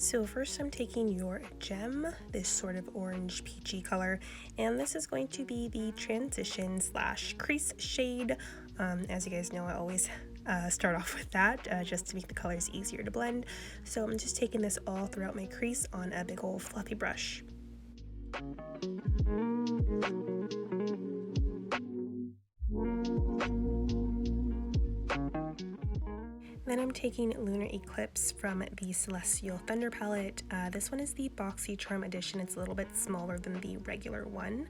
So first I'm taking your Gem, this sort of orange peachy color, and this is going to be the transition / crease shade. As you guys know, I always start off with that just to make the colors easier to blend. So I'm just taking this all throughout my crease on a big old fluffy brush. Then I'm taking Lunar Eclipse from the Celestial Thunder palette. This one is the Boxycharm edition. It's a little bit smaller than the regular one,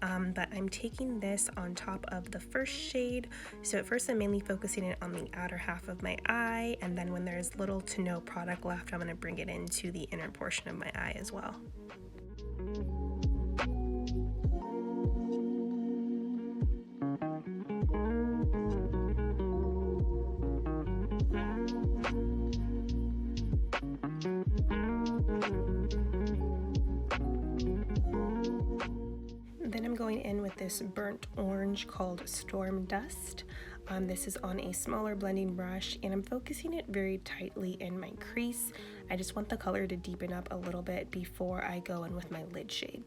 but I'm taking this on top of the first shade. So at first I'm mainly focusing it on the outer half of my eye, and then when there's little to no product left, I'm going to bring it into the inner portion of my eye as well. Then I'm going in with this burnt orange called Storm Dust. This is on a smaller blending brush, and I'm focusing it very tightly in my crease. I just want the color to deepen up a little bit before I go in with my lid shade.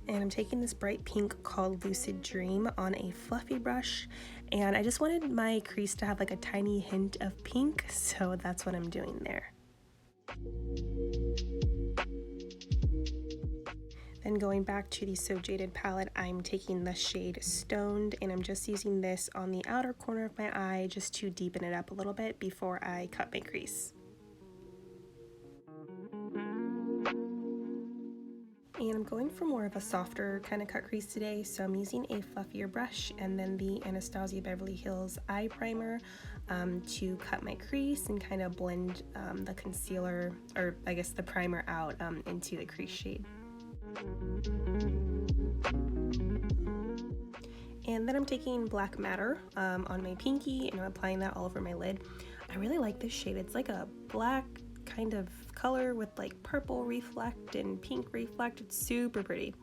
And I'm taking this bright pink called Lucid Dream on a fluffy brush, and I just wanted my crease to have like a tiny hint of pink, so that's what I'm doing there. Then going back to the So Jaded palette, I'm taking the shade Stoned, and I'm just using this on the outer corner of my eye just to deepen it up a little bit before I cut my crease. And I'm going for more of a softer kind of cut crease today, so I'm using a fluffier brush and then the Anastasia Beverly Hills eye primer to cut my crease and kind of blend the concealer, or I guess the primer, out into the crease shade. And then I'm taking Black Matter on my pinky, and I'm applying that all over my lid. I really like this shade. It's like a black kind of color with like purple reflect and pink reflect. It's super pretty.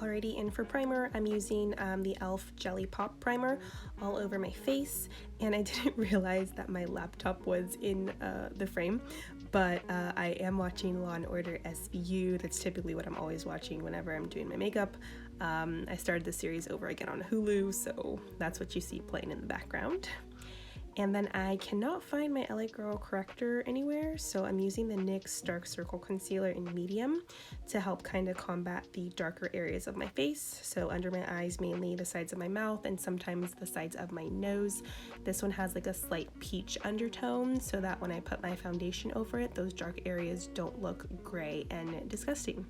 Alrighty, and for primer, I'm using the e.l.f. Jelly Pop primer all over my face, and I didn't realize that my laptop was in the frame, but I am watching Law & Order SVU. That's typically what I'm always watching whenever I'm doing my makeup. I started the series over again on Hulu, so that's what you see playing in the background. And then I cannot find my LA Girl corrector anywhere, so I'm using the NYX Dark Circle Concealer in medium to help kind of combat the darker areas of my face. So under my eyes, mainly the sides of my mouth and sometimes the sides of my nose. This one has like a slight peach undertone, so that when I put my foundation over it, those dark areas don't look gray and disgusting.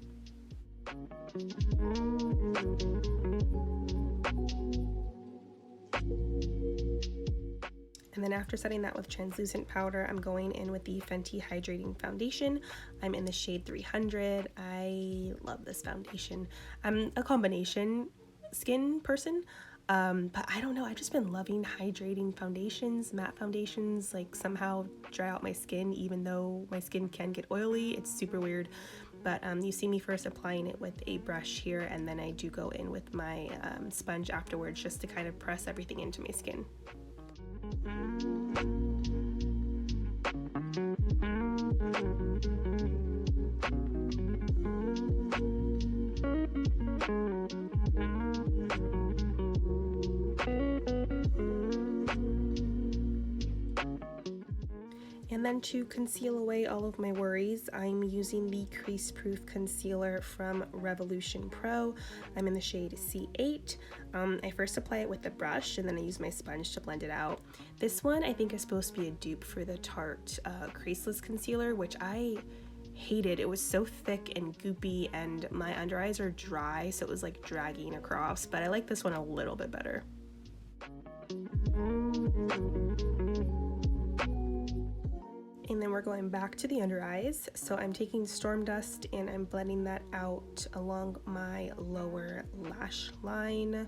And then after setting that with translucent powder, I'm going in with the Fenty Hydrating Foundation. I'm in the shade 300. I love this foundation. I'm a combination skin person, but I don't know, I've just been loving hydrating foundations. Matte foundations like somehow dry out my skin, even though my skin can get oily. It's super weird. But you see me first applying it with a brush here, and then I do go in with my sponge afterwards just to kind of press everything into my skin. And then to conceal away all of my worries, I'm using the Crease Proof Concealer from Revolution Pro. I'm in the shade C8. I first apply it with the brush and then I use my sponge to blend it out. This one I think is supposed to be a dupe for the Tarte Creaseless Concealer, which I hated. It was so thick and goopy and my under eyes are dry, so it was like dragging across, but I like this one a little bit better. And then we're going back to the under eyes. So I'm taking Storm Dust and I'm blending that out along my lower lash line.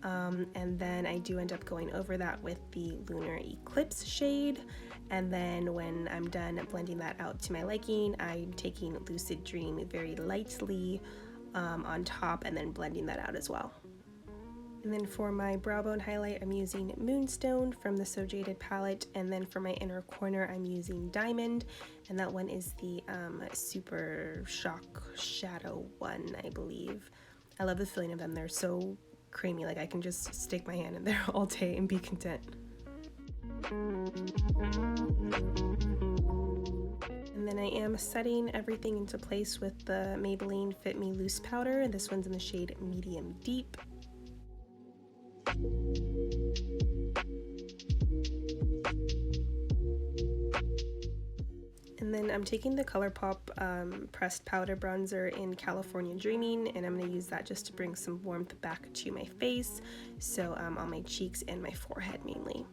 And then I do end up going over that with the Lunar Eclipse shade. And then when I'm done blending that out to my liking, I'm taking Lucid Dream very lightly on top and then blending that out as well. And then for my brow bone highlight, I'm using Moonstone from the So Jaded palette. And then for my inner corner, I'm using Diamond. And that one is the Super Shock Shadow one, I believe. I love the feeling of them. They're so creamy. Like I can just stick my hand in there all day and be content. And then I am setting everything into place with the Maybelline Fit Me Loose Powder. And this one's in the shade Medium Deep. And then I'm taking the ColourPop pressed powder bronzer in California Dreaming, and I'm going to use that just to bring some warmth back to my face, so on my cheeks and my forehead mainly.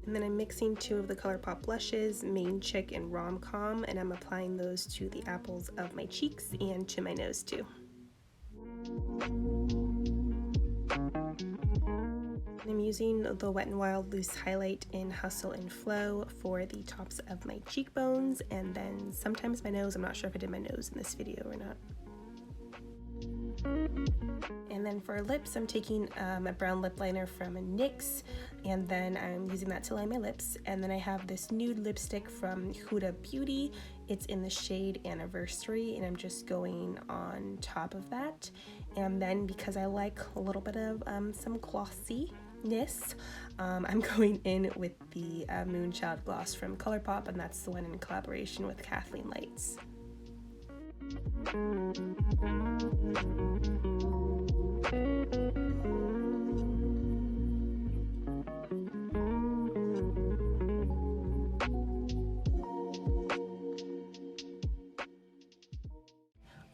And then I'm mixing two of the ColourPop blushes, Main Chick and Rom Com, and I'm applying those to the apples of my cheeks and to my nose too. I'm using the Wet n Wild Loose Highlight in Hustle and Flow for the tops of my cheekbones, and then sometimes my nose. I'm not sure if I did my nose in this video or not. And then for lips, I'm taking a brown lip liner from NYX, and then I'm using that to line my lips. And then I have this nude lipstick from Huda Beauty. It's in the shade Anniversary, and I'm just going on top of that. And then because I like a little bit of some glossiness, I'm going in with the Moonchild gloss from ColourPop, and that's the one in collaboration with Kathleen Lights.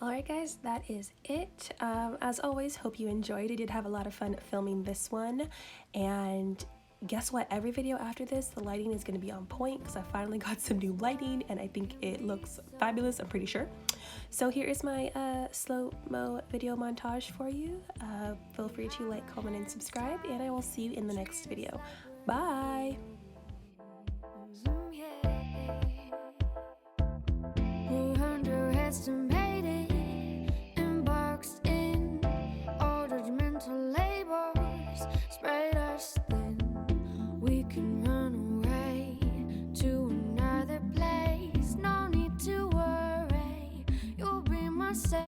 Alright guys, that is it. As always, hope you enjoyed. I did have a lot of fun filming this one, and guess what? Every video after this, the lighting is going to be on point because I finally got some new lighting and I think it looks fabulous, I'm pretty sure. So here is my slow-mo video montage for you. Feel free to like, comment, and subscribe, and I will see you in the next video. Bye!